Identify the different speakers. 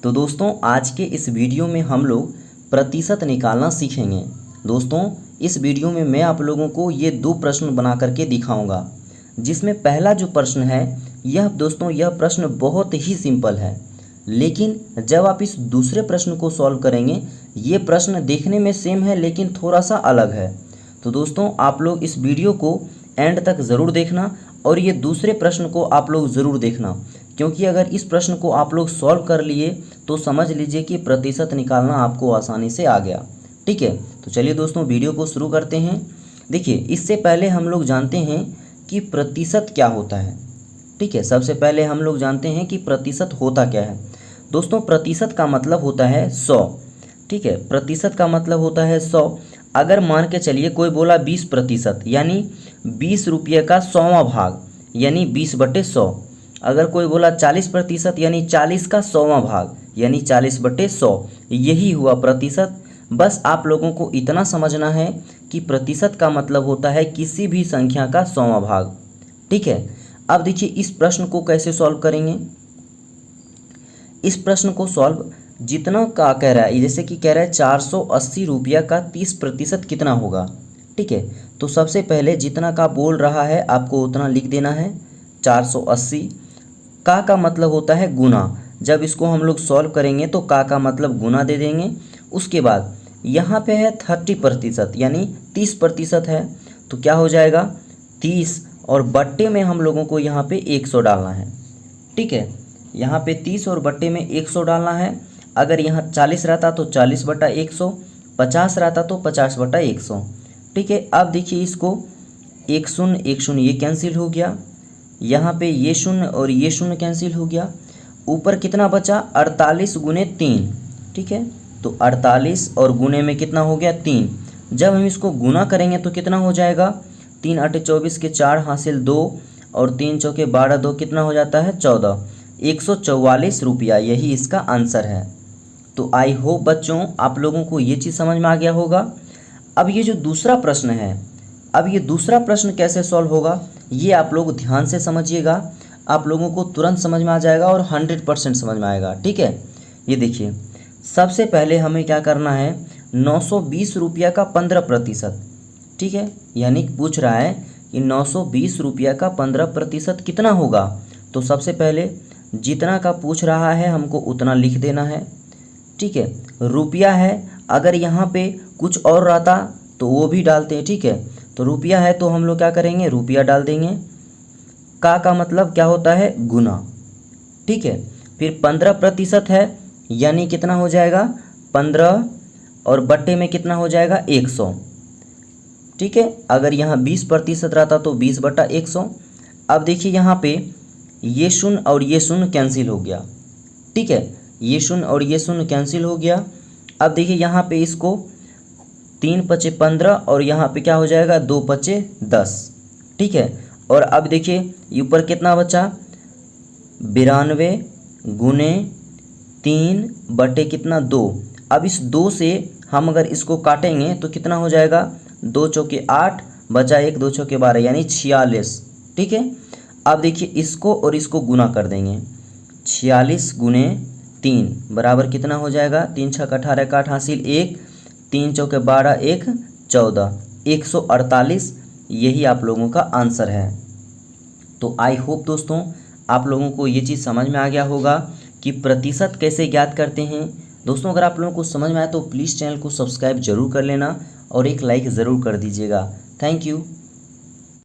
Speaker 1: तो दोस्तों आज के इस वीडियो में हम लोग प्रतिशत निकालना सीखेंगे। दोस्तों इस वीडियो में मैं आप लोगों को ये दो प्रश्न बना करके दिखाऊंगा, जिसमें पहला जो प्रश्न है यह प्रश्न बहुत ही सिंपल है, लेकिन जब आप इस दूसरे प्रश्न को सॉल्व करेंगे ये प्रश्न देखने में सेम है लेकिन थोड़ा सा अलग है। तो दोस्तों आप लोग इस वीडियो को एंड तक ज़रूर देखना और ये दूसरे प्रश्न को आप लोग ज़रूर देखना, क्योंकि अगर इस प्रश्न को आप लोग सॉल्व कर लिए तो समझ लीजिए कि प्रतिशत निकालना आपको आसानी से आ गया। ठीक है, तो चलिए दोस्तों वीडियो को शुरू करते हैं। देखिए इससे पहले हम लोग जानते हैं कि प्रतिशत क्या होता है। ठीक है, सबसे पहले हम लोग जानते हैं कि प्रतिशत होता क्या है। दोस्तों प्रतिशत का मतलब होता है 100। ठीक है, प्रतिशत का मतलब होता है 100। अगर मान के चलिए कोई बोला 20% यानी 20 रुपये का 100वां भाग यानी 20/100। अगर कोई बोला 40% यानी 40 का 100वां भाग यानी 40/100, यही हुआ प्रतिशत। बस आप लोगों को इतना समझना है कि प्रतिशत का मतलब होता है किसी भी संख्या का 100वां भाग। ठीक है, अब देखिए इस प्रश्न को कैसे सॉल्व करेंगे। इस प्रश्न को सॉल्व जितना का कह रहा है, जैसे कि कह रहा है 480 रुपया का 30% कितना होगा। ठीक है, तो सबसे पहले जितना का बोल रहा है आपको उतना लिख देना है। 480 का मतलब होता है गुना। जब इसको हम लोग सॉल्व करेंगे तो का मतलब गुना दे देंगे। उसके बाद यहाँ पे है 30% यानी 30% है, तो क्या हो जाएगा 30 और बट्टे में हम लोगों को यहाँ पे 100 डालना है। ठीक है, यहाँ पे 30 और बट्टे में 100 डालना है। अगर यहाँ 40 रहता तो 40/100, 50 रहता तो 50/100। ठीक है, अब देखिए इसको 1 शून्य 1 शून्य ये कैंसिल हो गया, यहाँ पे ये शून्य और ये शून्य कैंसिल हो गया। ऊपर कितना बचा 48 गुने 3। ठीक है, तो 48 और गुने में कितना हो गया 3। जब हम इसको गुना करेंगे तो कितना हो जाएगा 3 8 24 के 4 हासिल 2 और 3 चौके 12 2 कितना हो जाता है 14। 144 रुपया यही इसका आंसर है। तो आई होप बच्चों आप लोगों को ये चीज़ समझ में आ गया होगा। अब ये जो दूसरा प्रश्न है, अब ये दूसरा प्रश्न कैसे सॉल्व होगा ये आप लोग ध्यान से समझिएगा। आप लोगों को तुरंत समझ में आ जाएगा और 100% समझ में आएगा। ठीक है, ये देखिए सबसे पहले हमें क्या करना है 920 रुपया का 15%। ठीक है, यानी पूछ रहा है कि 920 रुपया का 15% कितना होगा। तो सबसे पहले जितना का पूछ रहा है हमको उतना लिख देना है। ठीक है, रुपया है, अगर यहाँ पे कुछ और रहता तो वो भी डालते हैं। ठीक है, तो रुपया है तो हम लोग क्या करेंगे रुपया डाल देंगे। का मतलब क्या होता है गुना। ठीक है, फिर 15% है यानी कितना हो जाएगा 15 और बट्टे में कितना हो जाएगा 100। ठीक है, अगर यहाँ 20% रहता तो 20/100। अब देखिए यहाँ पे ये शून्य और ये शून्य कैंसिल हो गया। ठीक है, ये शून्य और ये शून्य कैंसिल हो गया। अब देखिए यहाँ पे इसको 3 पचे 15 और यहाँ पे क्या हो जाएगा 2 पचे 10। ठीक है, और अब देखिए ऊपर कितना बचा 92 गुने 3 बटे कितना 2। अब इस 2 से हम अगर इसको काटेंगे तो कितना हो जाएगा 2 चौके 8 बचा 1 2 चौके 12 यानी 46। ठीक है, अब देखिए इसको और इसको गुना कर देंगे। 46 गुने 3 बराबर कितना हो जाएगा 3 6 18 का 8 हासिल 1 3 चौके 12 1 14 148 यही आप लोगों का आंसर है। तो आई होप दोस्तों आप लोगों को ये चीज़ समझ में आ गया होगा कि प्रतिशत कैसे ज्ञात करते हैं। दोस्तों अगर आप लोगों को समझ में आए तो प्लीज़ चैनल को सब्सक्राइब जरूर कर लेना और एक लाइक ज़रूर कर दीजिएगा। Thank you.